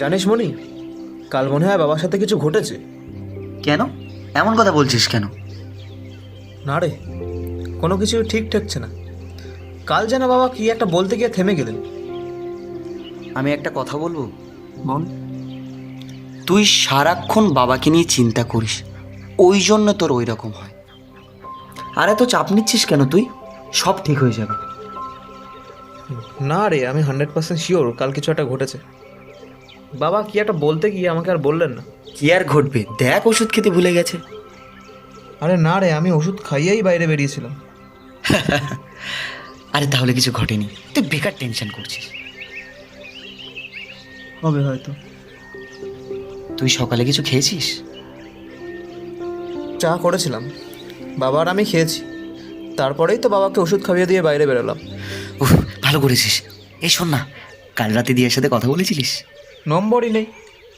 জানিস মনি, কাল মনে হয় বাবার সাথে কিছু ঘটেছে। কেন এমন কথা বলছিস কেন? না রে, কোনো কিছু ঠিক ঠেকছে না। কাল যেন বাবা কি একটা বলতে গিয়ে থেমে গেলেন। আমি একটা কথা বলবো? বল। তুই সারাক্ষণ বাবাকে নিয়ে চিন্তা করিস, ওই জন্য তোর ওই রকম হয়। আর এত চাপ নিচ্ছিস কেন? তুই সব ঠিক হয়ে যাবে। না রে, আমি 100% শিওর কাল কিছু একটা ঘটেছে। বাবা কি একটা বলতে গিয়ে আমাকে আর বললেন না। কি আর ঘটবে, দেখ ওষুধ খেতে ভুলে গেছে। আরে না রে, আমি ওষুধ খাইয়েই বাইরে বেরিয়েছিলাম। আরে তাহলে কিছু ঘটেনি, তুই বেকার টেনশন করছিস। হবে হয়তো। তুই সকালে কিছু খেয়েছিস? চা করেছিলাম, বাবা আর আমি খেয়েছি। তারপরেই তো বাবাকে ওষুধ খাইয়ে দিয়ে বাইরে বেরোলাম। উফ, ভালো করেছিস। এই শোন না, কাল রাতে দিয়ার সাথে কথা বলেছিলিস? নম্বরই নেই,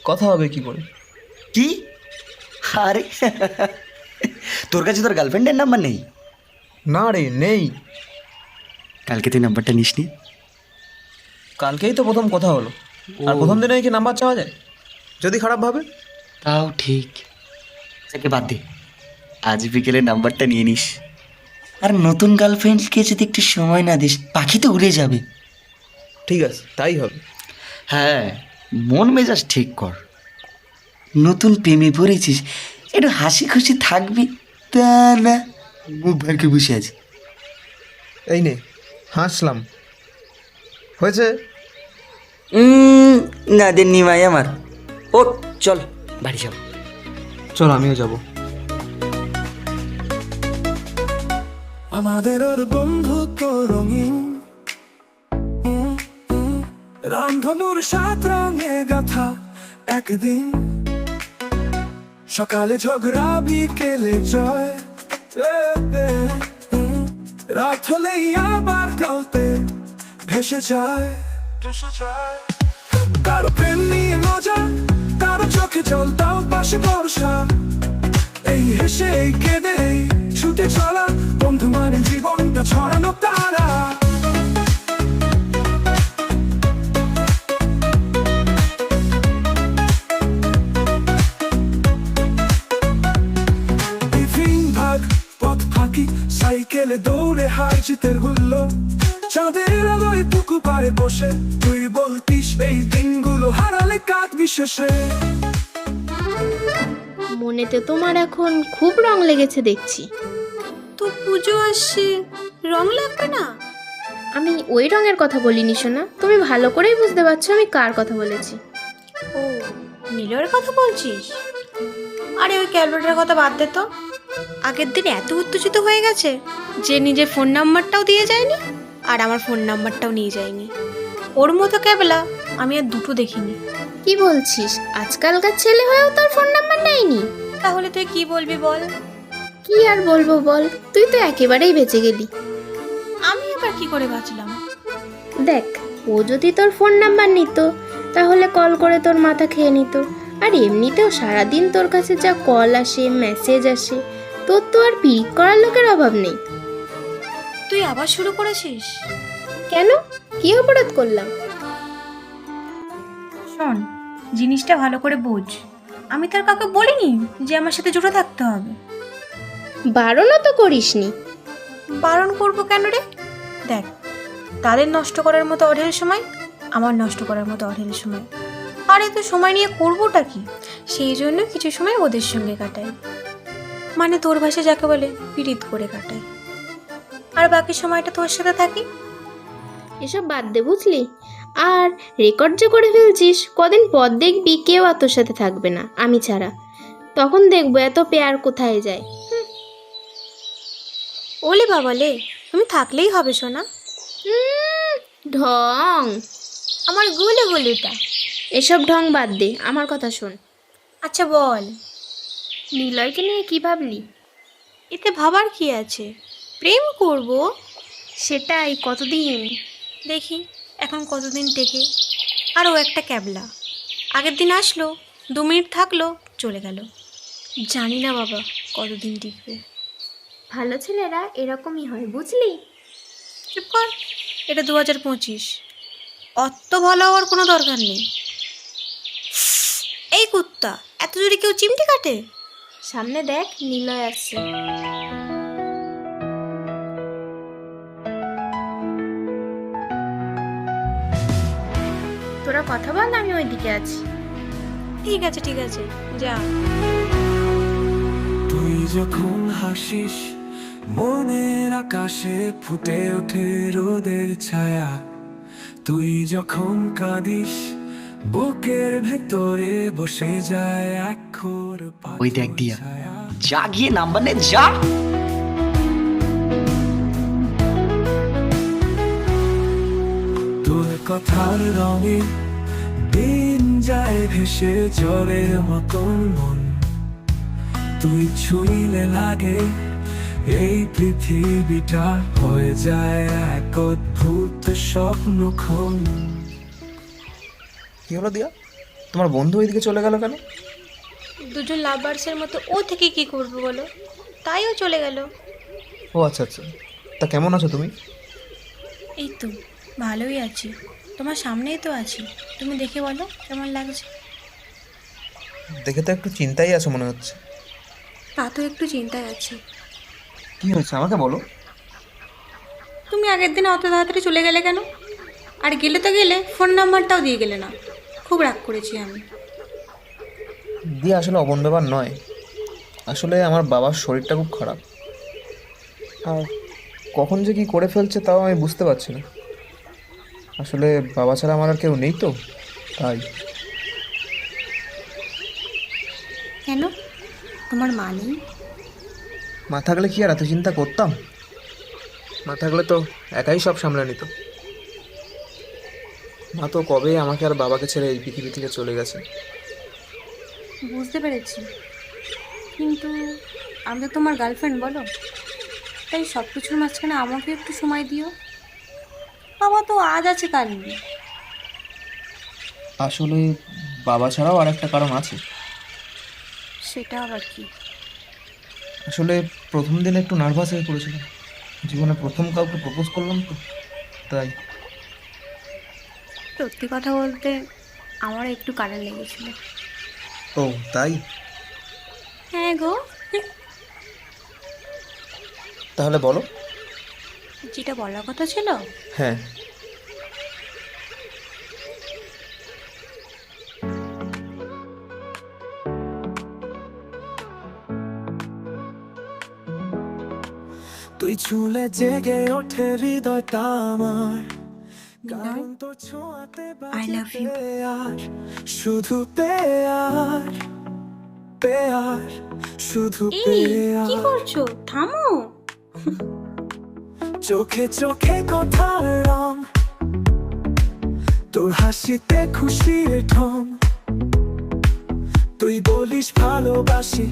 কথা হবে কি করে? কি? আরে তোর কাছে তোর গার্লফ্রেন্ডের নাম্বার নেই? না রে, নেই। কালকে তুই নাম্বারটা নিসনি? কালকেই তো প্রথম কথা হলো, আর প্রথম দিনে কি নাম্বার চাওয়া যায়? যদি খারাপ ভাবে। তাও ঠিক, তাকে বাদ দে, আজ বিকেলে নাম্বারটা নিয়ে নিস। আর নতুন গার্লফ্রেন্ডকে যদি একটু সময় না দিস, পাখি তো উড়ে যাবে। ঠিক আছে, তাই হবে। হ্যাঁ, মন মেজাজ ঠিক কর। নতুন প্রেমে পড়েছিস, একটু হাসি খুশি থাকবি। তা না, মুখ ভারকে বসে আছে। এই নে, হাসলাম, হয়েছে। না দেন নিমাই আমার। ও চল বাড়ি যাও। চল, আমিও যাব। আমাদের ওর বন্ধুত্ব রঙিন, রামধনুর 7 রঙে গাথা। একদিন সকালে ঝগড়া, বিকেলে জয়, রাত হলেই আবার গল্পে ভেসে যায়। কারো প্রেম নিয়ে মজা, কারো চোখে জল, তাও পাশে বর্ষা। এই হেসে এই কেঁদে এই ছুটে চলা, বন্ধু মানে জীবনটা ছড়ানো তারা। টিফিন ভাগ, পথ ফাঁকি, সাইকেলে দৌড়ে হার জিতের হুল্ল। চাঁদের আলোয় পুকুর পাড়ে বসে তুই বলতিস এই দিনগুলো হারালে কাঁদবি শেষে। মনেতে তোমার এখন খুব রং লেগেছে দেখছি। তো পুজো আসছে, রং লাগবে না? আমি ওই রঙের কথা বলিনি সোনা, তুমি ভালো করেই বুঝতে পারছো আমি কার কথা বলেছি। ও, নীলের কথা বলছিস? আরে ওই ক্যালকুলেটারের কথা বাদ দে তো। আগের দিন এত উত্তেজিত হয়ে গেছে যে নিজের ফোন নাম্বারটাও দিয়ে যায়নি, আর আমার ফোন নাম্বারটাও নিয়ে যায়নি। ওর মতো ক্যাবলা আমি আর দুটো দেখিনি। কি বলছিস? আজকালকার ছেলে হয়েও তোর ফোন নাম্বার নেয়নি? তাহলে তুই কি বলবি বল? কি আর বলবো বল, তুই তো একেবারেই বেঁচে গেলি। আমি আবার কি করে বাঁচলাম? দেখ, ও যদি তোর ফোন নাম্বার নিত তাহলে কল করে তোর মাথা খেয়ে নিত। আর এমনিতেও সারাদিন তোর কাছে যা কল আসে, মেসেজ আসে, তোর তো আর পিক করার লোকের অভাব নেই। তুই আবার শুরু করেছিস? কেন, কি অপরাধ করলাম? শোন, জিনিসটা ভালো করে বোঝ। আমি তার কাউকে বলিনি যে আমার সাথে জুড়ে থাকতে হবে। বারণও তো করিসনি। বারণ করবো কেন রে? দেখ, তাদের নষ্ট করার মতো অঢেল সময়, আমার নষ্ট করার মতো অঢেল সময়। আর এত সময় নিয়ে করবোটা কি? সেই জন্য কিছু সময় ওদের সঙ্গে কাটাই, মানে তোর ভাষায় যাকে বলে পীড়িত করে কাটাই। আর বাকি সময়টা তোর সাথে থাকি। এসব বাদ দে বুঝলি। আর রেকর্ড যে করে ফেলছিস, কদিন পর দেখবি কেউ আর তোর সাথে থাকবে না আমি ছাড়া। তখন দেখবো এত পেয়ার কোথায় যায়। ওলে বাবালে, তুমি থাকলেই হবে সোনা। ঢং, আমার গুলে গুলিটা। এসব ঢং বাদ দে, আমার কথা শোন। আচ্ছা বল। নিলয়কে নিয়ে কি ভাবলি? এতে ভাবার কি আছে? প্রেম করব। সেটাই, কতদিন? দেখি এখন কতদিন টেকে। আর ও একটা ক্যাবলা, আগের দিন আসলো, 2 মিনিট থাকলো, চলে গেল। জানি না বাবা কতদিন টিকবে। ভালো ছেলেরা এরকমই হয় বুঝলি। চুপ কর, এটা 2025, অত ভালো হওয়ার কোনো দরকার নেই। এই কুত্তা, এত জোরে কেউ চিমটি কাটে? সামনে দেখ, নিলয় আসছে। তোরা কথা বল, আমি ওইদিকে আছি। ঠিক আছে ঠিক আছে, যা। তুই যখন হাসিস মনের আকাশে ফুটে ওঠে রোদের ছায়া, তুই যখন কাঁদিস বুকের ভেতরে বসে যায় এক ঘোর ওই দেখ পাথর দিয়া, ছায়া। যা গিয়ে নাম্বার নে, যা। তোর কথার রঙে দিন যায় ভেসে জলের মতন মন, তুই ছুঁইলে লাগে এই পৃথিবীটা হয়ে যায় এক অদ্ভুত স্বপ্নক্ষণ। কি হলো দিয়া, তোমার বন্ধু ওইদিকে চলে গেল কেন? দুজন লাভার্সের মতো ও থেকে কি করবো বলো, তাই ও চলে গেল। ও আচ্ছা আচ্ছা, তা কেমন আছো তুমি? এই তো ভালোই আছি, তোমার সামনেই তো আছি, তুমি দেখে বলো কেমন লাগছে। দেখে তো একটু চিন্তাই আছো মনে হচ্ছে। তা তো একটু চিন্তায় আছি। কি হয়েছে আমাকে বলো। তুমি আগের দিন অত তাড়াতাড়ি চলে গেলে কেন? আর গেলে তো গেলে, ফোন নাম্বারটাও দিয়ে গেলে না। খুব রাগ করেছি আমি। দিয়ে আসলে অমন ব্যাপার নয়, আসলে আমার বাবার শরীরটা খুব খারাপ, আর কখন যে কি করে ফেলছে তাও আমি বুঝতে পারছি না। আসলে বাবা ছাড়া আমার আর কেউ নেই তো, তাই। কেন, তোমার মা নেই? মা থাকলে কি আর এত চিন্তা করতাম? মা থাকলে তো একাই সব সামলে নিত। মা তো কবে আমাকে আর বাবাকে ছেড়ে এই পৃথিবী থেকে চলে গেছে। বুঝতে পেরেছি, কিন্তু আমি তো তোমার গার্লফ্রেন্ড বলো, তাই সব কিছুর মাঝখানে আমাকে একটু সময় দিও। বাবা তো আজ আছে কাল নেই। আসলে বাবা ছাড়াও আর একটা কারণ আছে। সেটা আবার কি? আসলে প্রথম দিন একটু নার্ভাস হয়ে পড়েছিলাম, জীবনে প্রথম কাউকে প্রপোজ করলাম তো, তাই। সত্যি কথা বলতে আমার একটু কাটা লেগেছিল। ও তাই? হ্যাঁ গো। তাহলে বলো। যেটা বলার কথা ছিল, হ্যাঁ। তুই ছুলে জেগে ওঠে হৃদয়টা আমার, কারণ তো ছোঁয়াতে I love you. আর শুধু পেয়ার পেয়ার, শুধু এই কি পেয়ার। করছো, থামো। চোখে চোখে কথার রং, তোর হাসিতে খুশির ঢং, তুই বলিস ভালোবাসি,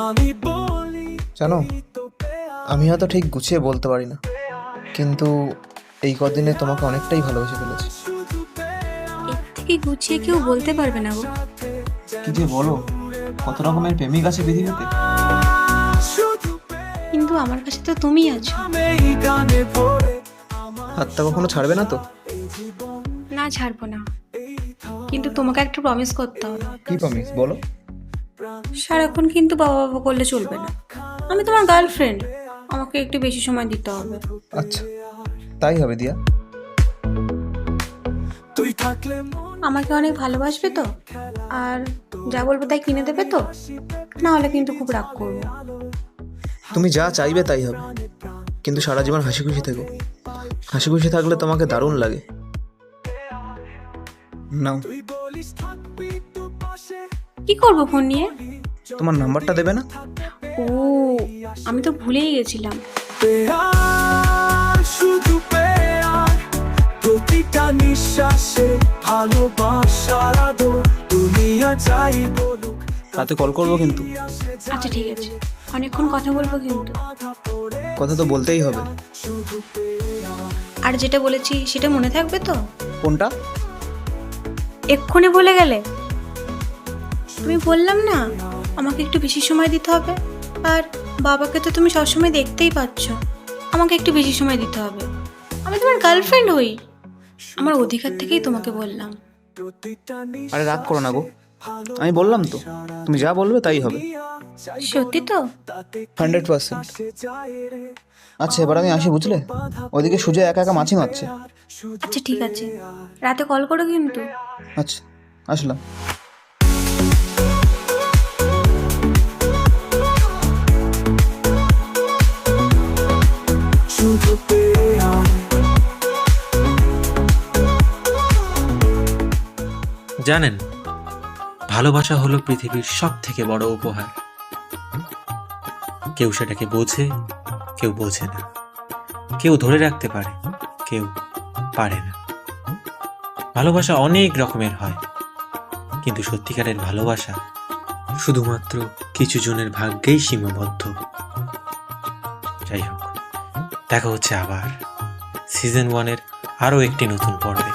আমি বলি জানো, তো পেয়ার। আমি হয়তো ঠিক গুছিয়ে বলতে পারি না, কিন্তু এই কদিনে তোমাকে অনেকটাই ভালোবেসে ফেলেছি। এর থেকে গুছিয়ে কেউ বলতে পারবে না গো। কি যে বলো, কত রকমের প্রেমিক আছে পৃথিবীতে। কিন্তু আমার কাছে তো তুমিই আছো। হাতটা কখনো ছাড়বে না তো? না, ছাড়বো না, কিন্তু তোমাকে একটা প্রমিস করতে হবে। কি প্রমিস বলো। সারাক্ষণ কিন্তু বাবা বাবা করলে চলবে না। আমি তোমার গার্লফ্রেন্ড, আমাকে একটু বেশি সময় দিতে হবে। আচ্ছা, তাই হবে দিয়া। তুই থাকলে আমাকে অনেক ভালোবাসবে তো, আর যা বলবো তাই কিনে দেবে তো? না হলে কিন্তু খুব রাগ করবো। তুমি যা চাইবে তাই হবে, কিন্তু সারা জীবন হাসি খুশি থেকো। হাসি খুশি থাকলে তোমাকে দারুণ লাগে। নাও, কি করবো ফোন নিয়ে? তোমার নাম্বারটা দেবে না? ও, আমি তো ভুলেই গেছিলাম। পেয়ার, শুধু পেয়ার, প্রতিটা নিঃশ্বাসে ভালোবাসার আদর, দুনিয়া চাই বলুক রাতে কল করবো কিন্তু। আচ্ছা ঠিক আছে, অনেকক্ষণ কথা বলবো কিন্তু। কথা তো বলতেই হবে। আর যেটা বলেছি সেটা মনে থাকবে তো? কোনটা? এক্ষুনি ভুলে গেলে? তুমি বললাম না আমাকে একটু বেশি সময় দিতে হবে, আর বাবাকে তো তুমি সবসময় দেখতেই পাচ্ছ, আমাকে একটু বেশি সময় দিতে হবে। আমি তোমার গার্লফ্রেন্ড হই, আমার অধিকার থেকেই তোমাকে বললাম। আরে রাগ করো না গো, আমি বললাম তো, তুমি যা বলবে তাই হবে। সত্যি তো? 100%। আচ্ছা, এবার আমি আসি, বুঝলে? ওদিকে সুজয় একা একা মাছি মারছে। আচ্ছা ঠিক আছে, রাতে কল করো কিন্তু। আচ্ছা, আসলাম। শুধু পেয়ে আয়। জানেন, ভালোবাসা হলো পৃথিবীর সব থেকে বড় উপহার। কেউ সেটাকে বোঝে, কেউ বোঝে না, কেউ ধরে রাখতে পারে, কেউ পারে না। ভালোবাসা অনেক রকমের হয়, কিন্তু সত্যিকারের ভালোবাসা শুধুমাত্র কিছু জনের ভাগ্যেই সীমাবদ্ধ। যাই হোক, দেখা হচ্ছে আবার সিজন 1-এর আরও একটি নতুন পর্বে।